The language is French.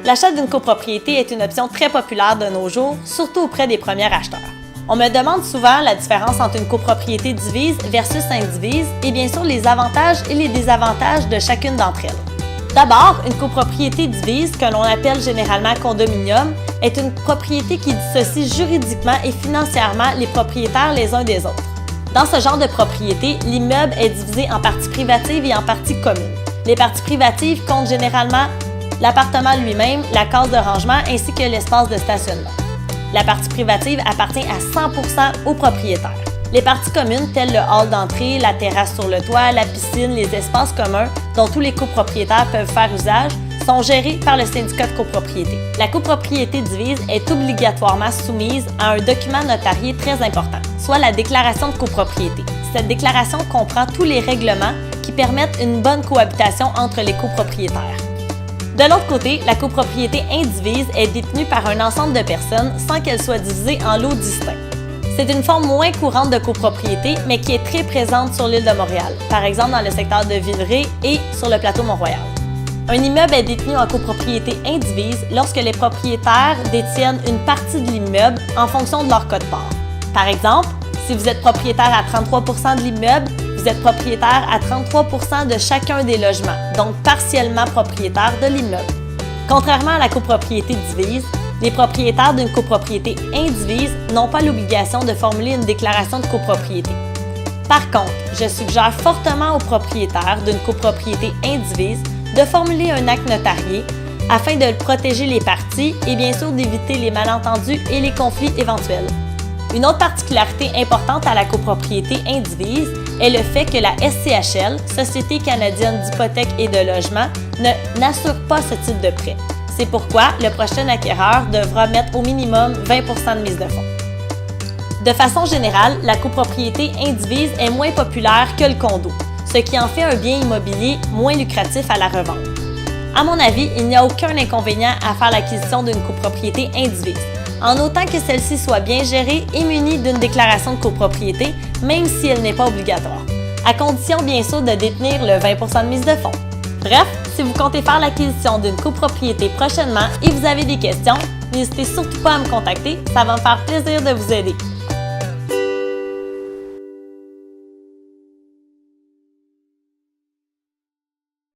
L'achat d'une copropriété est une option très populaire de nos jours, surtout auprès des premiers acheteurs. On me demande souvent la différence entre une copropriété divise versus indivise et bien sûr les avantages et les désavantages de chacune d'entre elles. D'abord, une copropriété divise, que l'on appelle généralement condominium, est une propriété qui dissocie juridiquement et financièrement les propriétaires les uns des autres. Dans ce genre de propriété, l'immeuble est divisé en parties privatives et en parties communes. Les parties privatives comptent généralement l'appartement lui-même, la case de rangement ainsi que l'espace de stationnement. La partie privative appartient à 100% au propriétaire. Les parties communes, telles le hall d'entrée, la terrasse sur le toit, la piscine, les espaces communs dont tous les copropriétaires peuvent faire usage, sont gérés par le syndicat de copropriété. La copropriété divise est obligatoirement soumise à un document notarié très important, soit la déclaration de copropriété. Cette déclaration comprend tous les règlements qui permettent une bonne cohabitation entre les copropriétaires. De l'autre côté, la copropriété indivise est détenue par un ensemble de personnes sans qu'elle soit divisée en lots distincts. C'est une forme moins courante de copropriété, mais qui est très présente sur l'île de Montréal, par exemple dans le secteur de Villeray et sur le plateau Mont-Royal. Un immeuble est détenu en copropriété indivise lorsque les propriétaires détiennent une partie de l'immeuble en fonction de leur quote-part. Par exemple, si vous êtes propriétaire à 33% de l'immeuble, vous êtes propriétaire à 33% de chacun des logements, donc partiellement propriétaire de l'immeuble. Contrairement à la copropriété divise, les propriétaires d'une copropriété indivise n'ont pas l'obligation de formuler une déclaration de copropriété. Par contre, je suggère fortement aux propriétaires d'une copropriété indivise de formuler un acte notarié afin de protéger les parties et bien sûr d'éviter les malentendus et les conflits éventuels. Une autre particularité importante à la copropriété indivise est le fait que la SCHL, Société canadienne d'hypothèque et de logement, n'assure pas ce type de prêt. C'est pourquoi le prochain acquéreur devra mettre au minimum 20% de mise de fonds. De façon générale, la copropriété indivise est moins populaire que le condo, ce qui en fait un bien immobilier moins lucratif à la revente. À mon avis, il n'y a aucun inconvénient à faire l'acquisition d'une copropriété indivise, en autant que celle-ci soit bien gérée et munie d'une déclaration de copropriété, même si elle n'est pas obligatoire, à condition bien sûr de détenir le 20% de mise de fonds. Bref, si vous comptez faire l'acquisition d'une copropriété prochainement et vous avez des questions, n'hésitez surtout pas à me contacter, ça va me faire plaisir de vous aider.